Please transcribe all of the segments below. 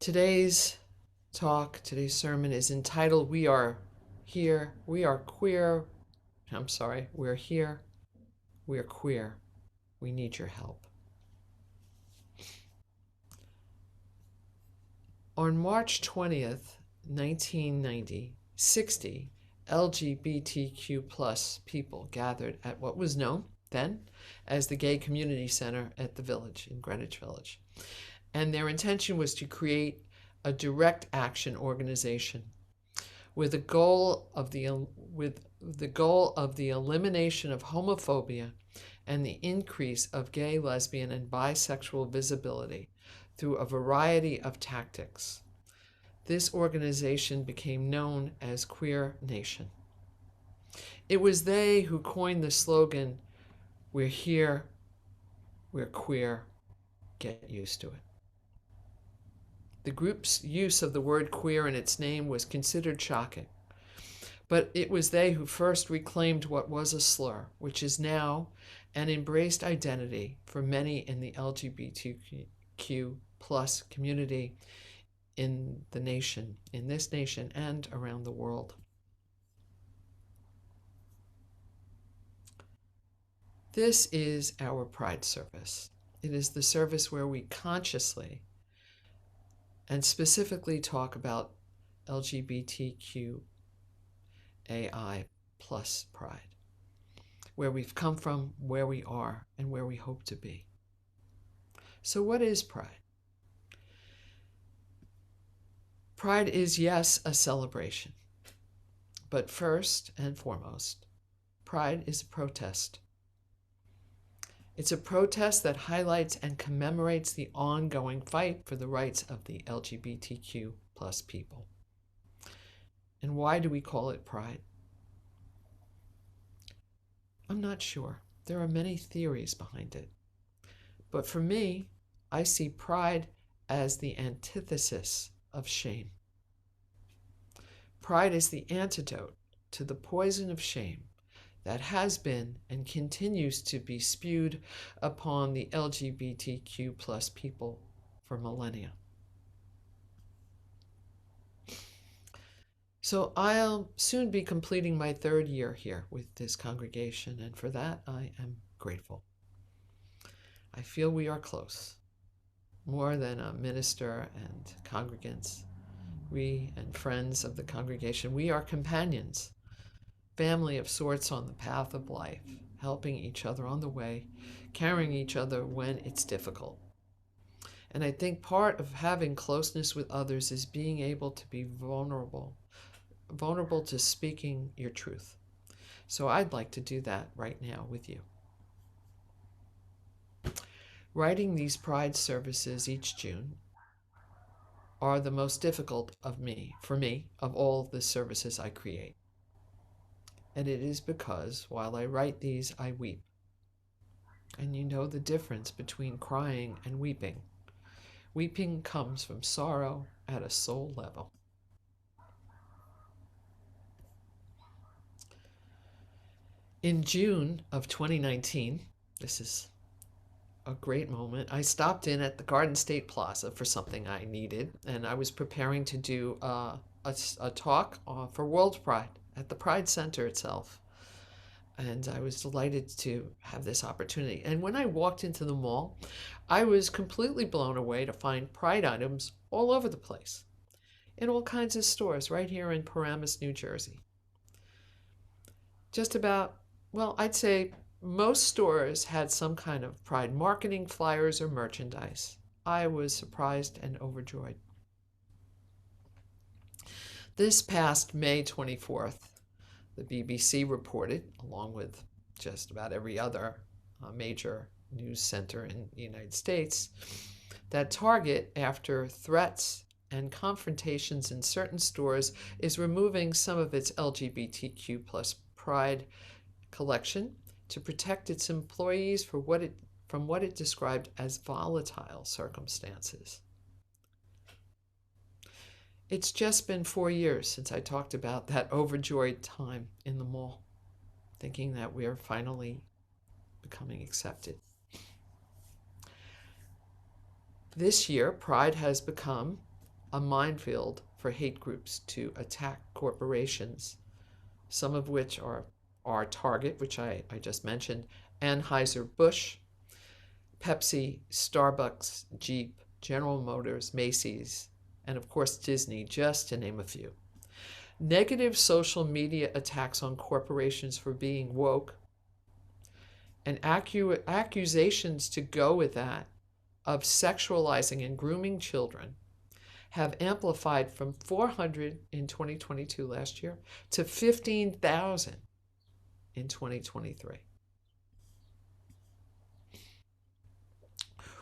Today's today's sermon is entitled We Are Here, We Are Queer. We're here, we're queer. We need your help. On March 20th, 1990, 60 LGBTQ plus people gathered at what was known then as the Gay Community Center at the Village in Greenwich Village. And their intention was to create a direct action organization with the goal of the elimination of homophobia and the increase of gay, lesbian, and bisexual visibility through a variety of tactics. This organization became known as Queer Nation. It was they who coined the slogan, "We're here, we're queer, get used to it." The group's use of the word queer in its name was considered shocking, but it was they who first reclaimed what was a slur, which is now an embraced identity for many in the LGBTQ plus community in this nation and around the world. This is our Pride service. It is the service where we consciously and specifically talk about LGBTQAI plus pride, where we've come from, where we are, and where we hope to be. So what is pride? Pride is, yes, a celebration. But first and foremost, pride is a protest. It's a protest that highlights and commemorates the ongoing fight for the rights of the LGBTQ plus people. And why do we call it pride? I'm not sure. There are many theories behind it. But for me, I see pride as the antithesis of shame. Pride is the antidote to the poison of shame that has been and continues to be spewed upon the LGBTQ plus people for millennia. So I'll soon be completing my third year here with this congregation, and for that I am grateful. I feel we are close. More than a minister and congregants, we and friends of the congregation, we are companions, family of sorts on the path of life, helping each other on the way, carrying each other when it's difficult. And I think part of having closeness with others is being able to be vulnerable to speaking your truth. So I'd like to do that right now with you. Writing these Pride services each June are the most difficult for me, of all the services I create. And it is because while I write these, I weep. And you know the difference between crying and weeping. Weeping comes from sorrow at a soul level. In June of 2019, this is a great moment, I stopped in at the Garden State Plaza for something I needed, and I was preparing to do a talk for World Pride at the Pride Center itself. And I was delighted to have this opportunity. And when I walked into the mall, I was completely blown away to find Pride items all over the place, in all kinds of stores right here in Paramus, New Jersey. Just about, well, I'd say most stores had some kind of Pride marketing, flyers, or merchandise. I was surprised and overjoyed. This past May 24th, the BBC reported, along with just about every other major news center in the United States, that Target, after threats and confrontations in certain stores, is removing some of its LGBTQ plus Pride collection to protect its employees from what it described as volatile circumstances. It's just been 4 years since I talked about that overjoyed time in the mall, thinking that we are finally becoming accepted. This year, Pride has become a minefield for hate groups to attack corporations, some of which are Target, which I just mentioned, Anheuser-Busch, Pepsi, Starbucks, Jeep, General Motors, Macy's, and of course Disney, just to name a few. Negative social media attacks on corporations for being woke and accusations to go with that of sexualizing and grooming children have amplified from 400 in 2022 last year to 15,000 in 2023.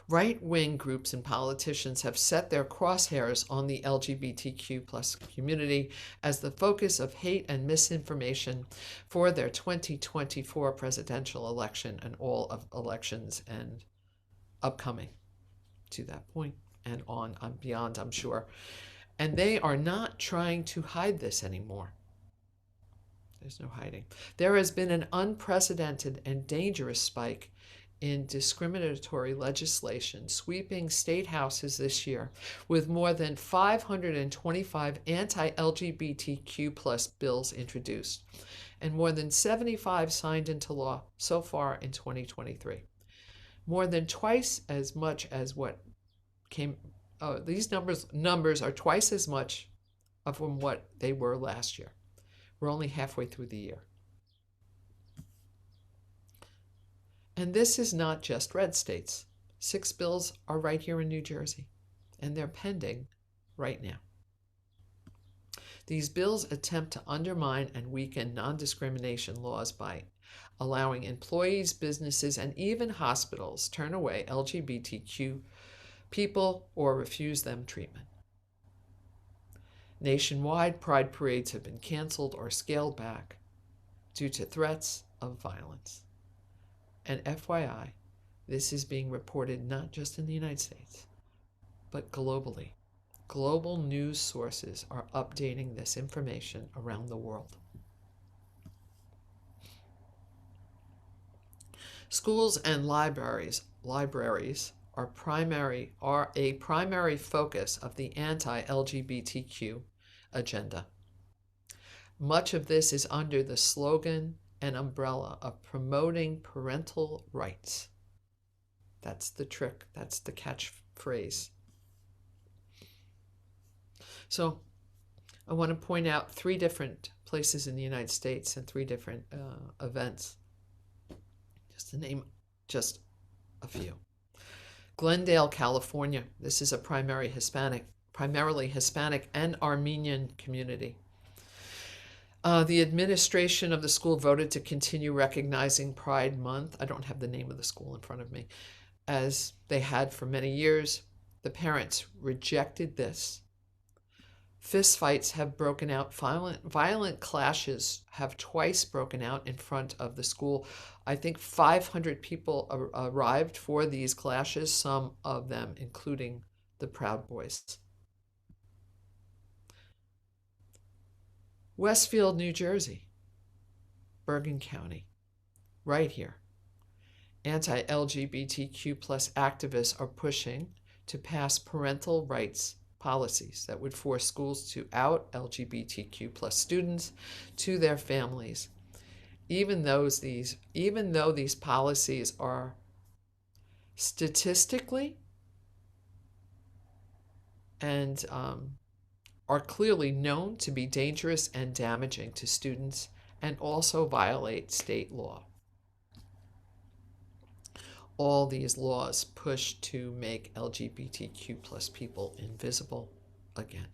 Right-wing groups and politicians have set their crosshairs on the LGBTQ plus community as the focus of hate and misinformation for their 2024 presidential election and all of elections and upcoming to that point and on beyond, I'm sure. And they are not trying to hide this anymore. There's no hiding. There has been an unprecedented and dangerous spike in discriminatory legislation sweeping state houses this year, with more than 525 anti-LGBTQ plus bills introduced and more than 75 signed into law so far in 2023. More than twice as much as what came, these numbers are twice as much from what they were last year. We're only halfway through the year. And this is not just red states. 6 bills are right here in New Jersey, and they're pending right now. These bills attempt to undermine and weaken non-discrimination laws by allowing employees, businesses, and even hospitals turn away LGBTQ people or refuse them treatment. Nationwide, pride parades have been canceled or scaled back due to threats of violence. And FYI, this is being reported not just in the United States, but globally. Global news sources are updating this information around the world. Schools and libraries are a primary focus of the anti-LGBTQ agenda. Much of this is under the slogan and umbrella of promoting parental rights. That's the trick, that's the catchphrase. So I want to point out 3 different places in the United States and 3 different events, just to name just a few. Glendale, California. This is a primarily Hispanic and Armenian community. The administration of the school voted to continue recognizing Pride Month. I don't have the name of the school in front of me, as they had for many years. The parents rejected this. Fistfights have broken out. Violent clashes have twice broken out in front of the school. I think 500 people arrived for these clashes, some of them including the Proud Boys. Westfield, New Jersey, Bergen County, right here. Anti-LGBTQ plus activists are pushing to pass parental rights policies that would force schools to out LGBTQ plus students to their families, even though these policies are statistically and are clearly known to be dangerous and damaging to students and also violate state law. All these laws push to make LGBTQ plus people invisible again.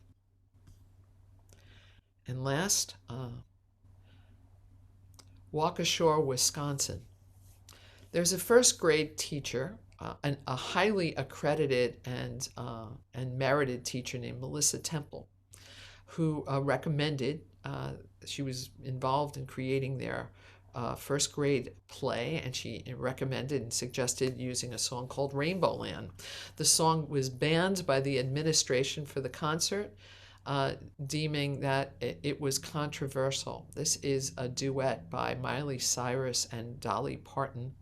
And last, Waukesha, Wisconsin. There's a first grade teacher, a highly accredited and merited teacher named Melissa Temple, who recommended, she was involved in creating their first grade play, and she recommended and suggested using a song called Rainbow Land. The song was banned by the administration for the concert, deeming that it was controversial. This is a duet by Miley Cyrus and Dolly Parton,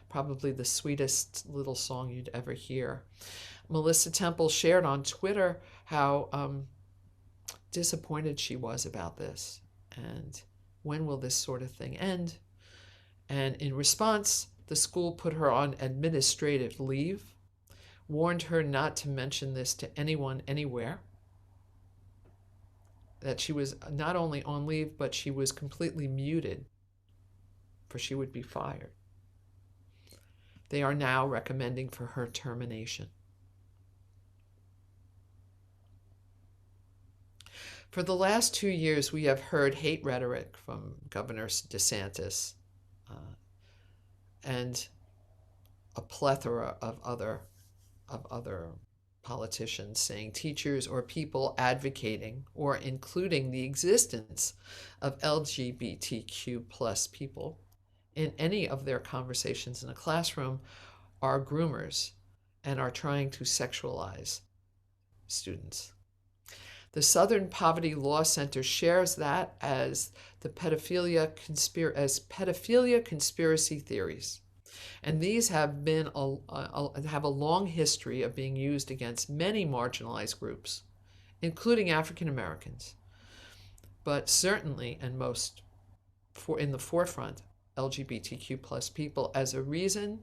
probably the sweetest little song you'd ever hear. Melissa Temple shared on Twitter how disappointed she was about this, and when will this sort of thing end? And in response, the school put her on administrative leave, warned her not to mention this to anyone anywhere, that she was not only on leave, but she was completely muted, for she would be fired. They are now recommending for her termination. For the last 2 years, we have heard hate rhetoric from Governor DeSantis and a plethora of other politicians saying teachers or people advocating or including the existence of LGBTQ plus people in any of their conversations in a classroom are groomers and are trying to sexualize students. The Southern Poverty Law Center shares that as the pedophilia conspiracy theories. And these have been have a long history of being used against many marginalized groups, including African Americans, but certainly and most in the forefront, LGBTQ plus people as a reason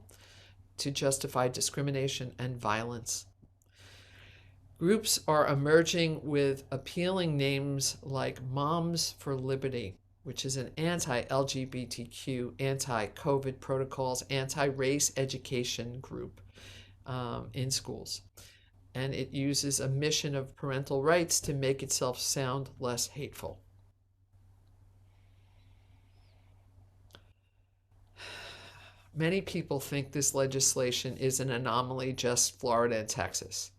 to justify discrimination and violence. Groups are emerging with appealing names like Moms for Liberty, which is an anti-LGBTQ, anti-COVID protocols, anti-race education group in schools. And it uses a mission of parental rights to make itself sound less hateful. Many people think this legislation is an anomaly, just Florida and Texas.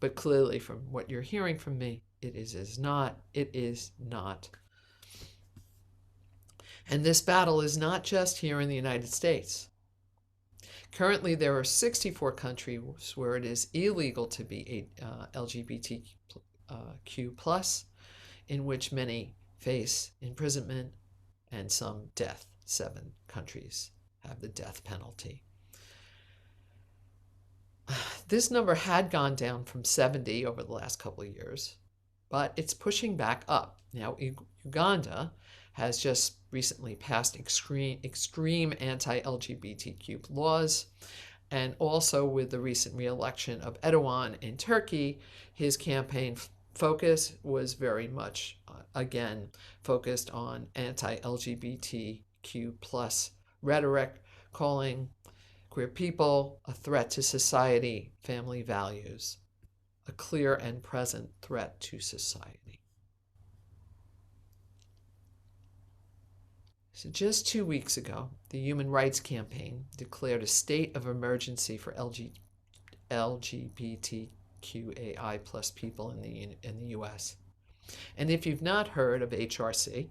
But clearly, from what you're hearing from me, it is not. It is not. And this battle is not just here in the United States. Currently, there are 64 countries where it is illegal to be LGBTQ plus, in which many face imprisonment and some death. 7 countries have the death penalty. This number had gone down from 70 over the last couple of years, but it's pushing back up. Now, Uganda has just recently passed extreme anti-LGBTQ laws, and also with the recent re-election of Erdogan in Turkey, his campaign focus was very much, again, focused on anti-LGBTQ plus rhetoric, calling queer people a threat to society, family values, a clear and present threat to society. So just 2 weeks ago, the Human Rights Campaign declared a state of emergency for LGBTQAI plus people in the U.S. And if you've not heard of HRC,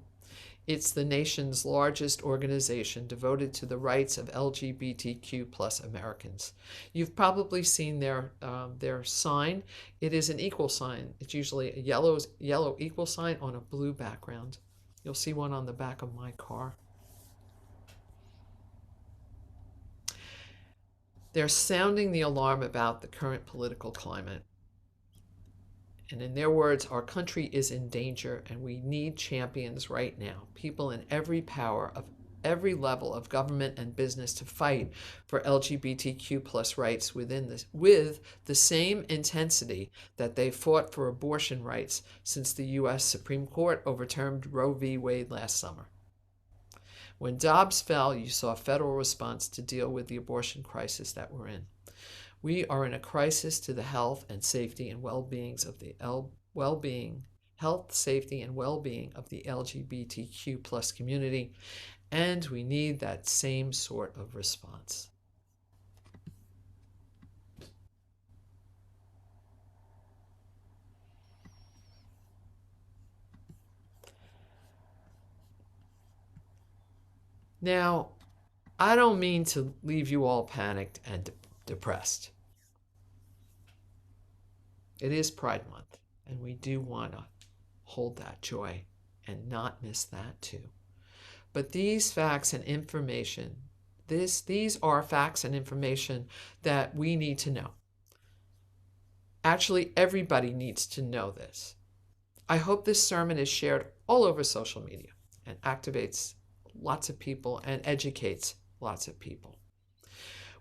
it's the nation's largest organization devoted to the rights of LGBTQ plus Americans. You've probably seen their sign. It is an equal sign. It's usually a yellow equal sign on a blue background. You'll see one on the back of my car. They're sounding the alarm about the current political climate. And in their words, our country is in danger and we need champions right now, people in every power of every level of government and business to fight for LGBTQ plus rights with the same intensity that they fought for abortion rights since the U.S. Supreme Court overturned Roe v. Wade last summer. When Dobbs fell, you saw a federal response to deal with the abortion crisis that we're in. We are in a crisis to the health and safety and well-being of the LGBTQ plus community, and we need that same sort of response. Now, I don't mean to leave you all panicked and depressed. It is Pride Month, and we do want to hold that joy and not miss that too. But these facts and information, these are facts and information that we need to know. Actually, everybody needs to know this. I hope this sermon is shared all over social media and activates lots of people and educates lots of people.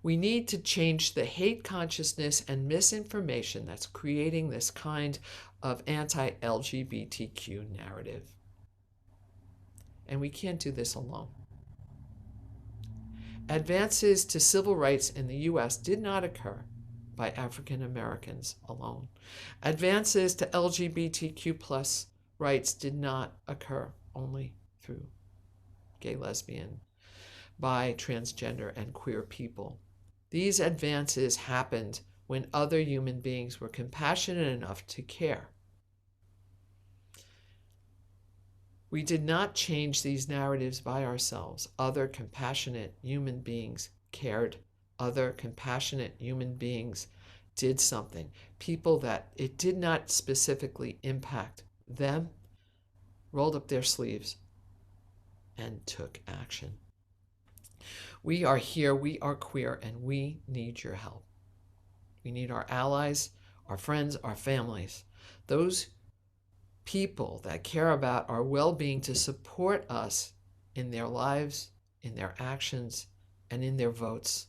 We need to change the hate consciousness and misinformation that's creating this kind of anti-LGBTQ narrative. And we can't do this alone. Advances to civil rights in the U.S. did not occur by African Americans alone. Advances to LGBTQ plus rights did not occur only through gay, lesbian, bi, transgender, and queer people. These advances happened when other human beings were compassionate enough to care. We did not change these narratives by ourselves. Other compassionate human beings cared. Other compassionate human beings did something. People that it did not specifically impact them rolled up their sleeves and took action. We are here, we are queer, and we need your help. We need our allies, our friends, our families, those people that care about our well-being to support us in their lives, in their actions, and in their votes.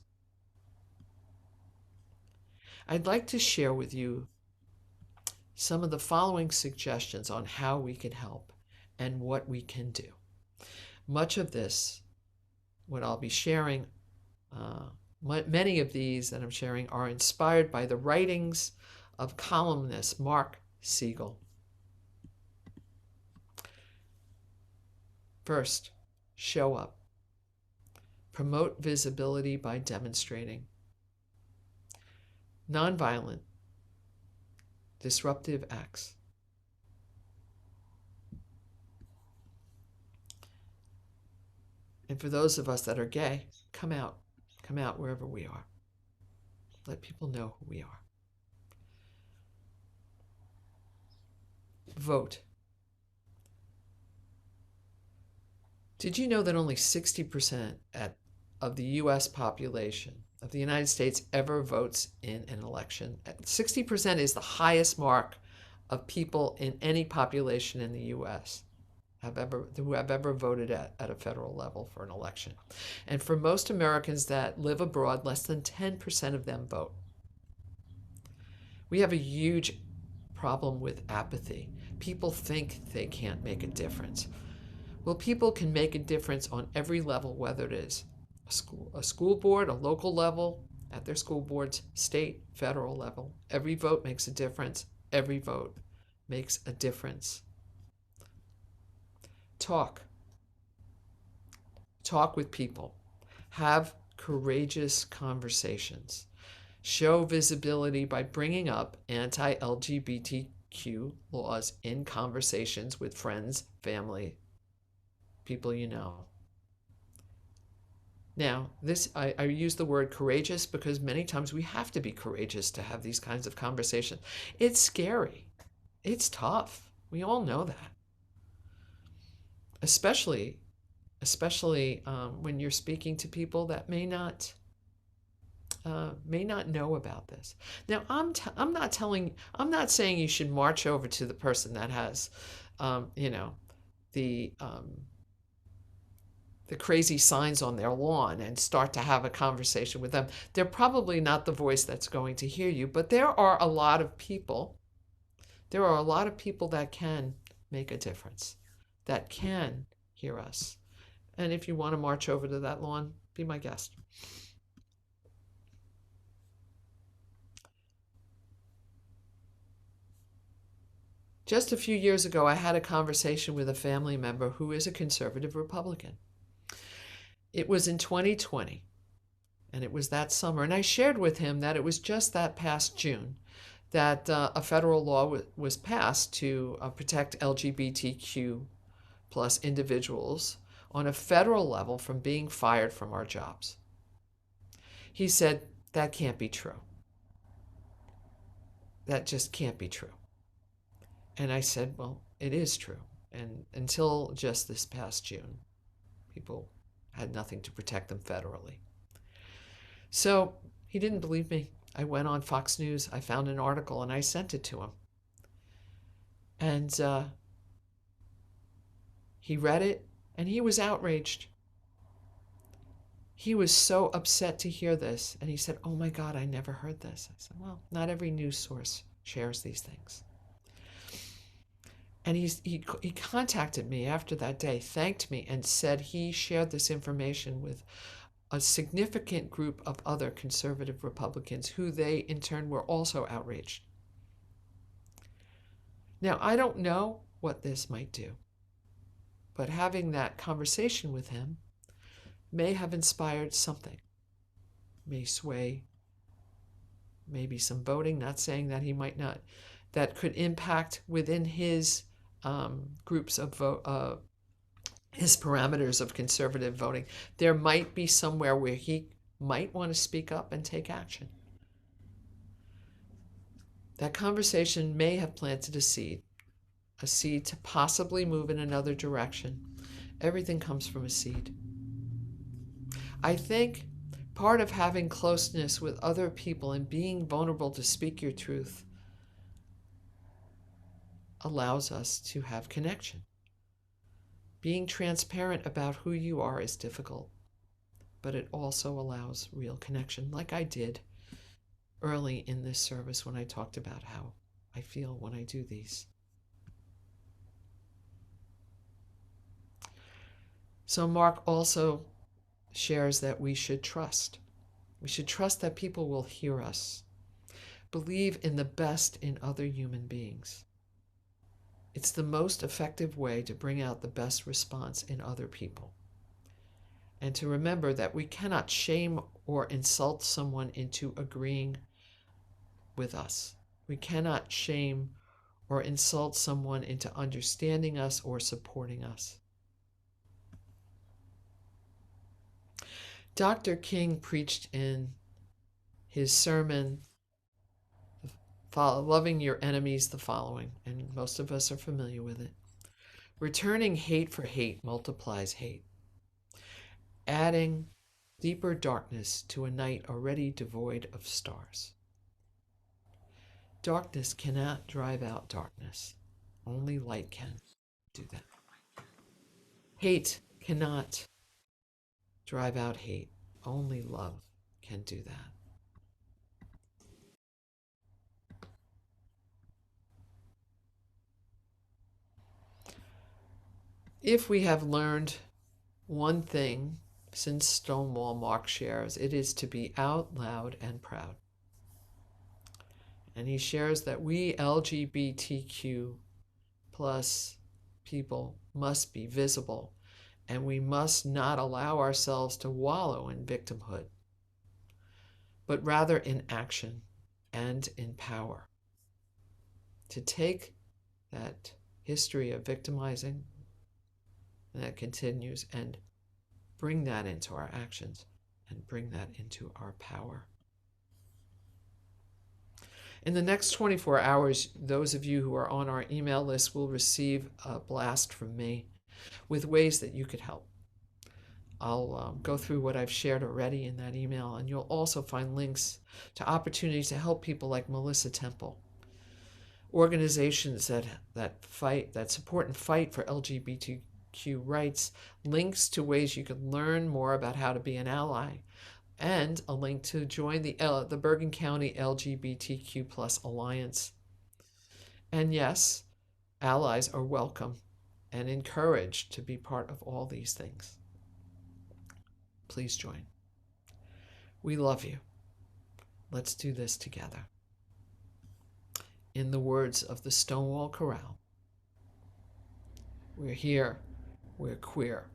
I'd like to share with you some of the following suggestions on how we can help and what we can do. Much of this, what I'll be sharing, many of these that I'm sharing are inspired by the writings of columnist Mark Siegel. First, show up. Promote visibility by demonstrating. Nonviolent, disruptive acts. And for those of us that are gay, come out. Come out wherever we are. Let people know who we are. Vote. Did you know that only 60% of the U.S. population of the United States ever votes in an election? 60% is the highest mark of people in any population in the U.S. who have ever voted at a federal level for an election. And for most Americans that live abroad, less than 10% of them vote. We have a huge problem with apathy. People think they can't make a difference. Well, people can make a difference on every level, whether it is a school board, a local level, at their school boards, state, federal level. Every vote makes a difference. Every vote makes a difference. Talk. Talk with people. Have courageous conversations. Show visibility by bringing up anti-LGBTQ laws in conversations with friends, family, people you know. Now, I use the word courageous because many times we have to be courageous to have these kinds of conversations. It's scary. It's tough. We all know that. Especially when you're speaking to people that may not know about this. Now, I'm not saying you should march over to the person that has, the crazy signs on their lawn and start to have a conversation with them. They're probably not the voice that's going to hear you, but there are a lot of people that can make a difference, that can hear us. And if you want to march over to that lawn, be my guest. Just a few years ago, I had a conversation with a family member who is a conservative Republican. It was in 2020, and it was that summer. And I shared with him that it was just that past June that a federal law was passed to protect LGBTQ plus individuals on a federal level from being fired from our jobs. He said, that can't be true. That just can't be true. And I said, well, it is true. And until just this past June, people had nothing to protect them federally. So he didn't believe me. I went on Fox News, I found an article, and I sent it to him. And he read it, and he was outraged. He was so upset to hear this, and he said, "Oh my God, I never heard this." I said, "Well, not every news source shares these things." And he contacted me after that day, thanked me, and said he shared this information with a significant group of other conservative Republicans who they, in turn, were also outraged. Now, I don't know what this might do, but having that conversation with him may have inspired something, may sway maybe some voting, not saying that he might not, that could impact within his groups of vote, his parameters of conservative voting. There might be somewhere where he might want to speak up and take action. That conversation may have planted a seed to possibly move in another direction. Everything comes from a seed. I think part of having closeness with other people and being vulnerable to speak your truth allows us to have connection. Being transparent about who you are is difficult, but it also allows real connection, like I did early in this service when I talked about how I feel when I do these. So Mark also shares that we should trust. We should trust that people will hear us. Believe in the best in other human beings. It's the most effective way to bring out the best response in other people. And to remember that we cannot shame or insult someone into agreeing with us. We cannot shame or insult someone into understanding us or supporting us. Dr. King preached in his sermon, Loving Your Enemies, the following, and most of us are familiar with it. Returning hate for hate multiplies hate, adding deeper darkness to a night already devoid of stars. Darkness cannot drive out darkness. Only light can do that. Hate cannot drive out hate. Only love can do that. If we have learned one thing since Stonewall, Mark shares, it is to be out loud and proud. And he shares that we LGBTQ plus people must be visible, and we must not allow ourselves to wallow in victimhood, but rather in action and in power. To take that history of victimizing that continues and bring that into our actions and bring that into our power. In the next 24 hours, those of you who are on our email list will receive a blast from me with ways that you could help. I'll go through what I've shared already in that email, and you'll also find links to opportunities to help people like Melissa Temple, organizations that support and fight for LGBTQ rights, links to ways you can learn more about how to be an ally, and a link to join the Bergen County LGBTQ Plus Alliance. And yes, allies are welcome and encouraged to be part of all these things. Please join. We love you. Let's do this together. In the words of the Stonewall Chorale, we're here, we're queer,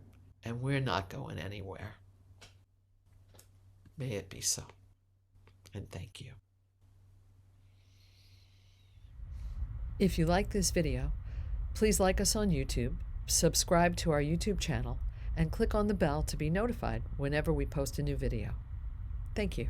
and we're not going anywhere. May it be so. And thank you. If you like this video, please like us on YouTube, subscribe to our YouTube channel, and click on the bell to be notified whenever we post a new video. Thank you.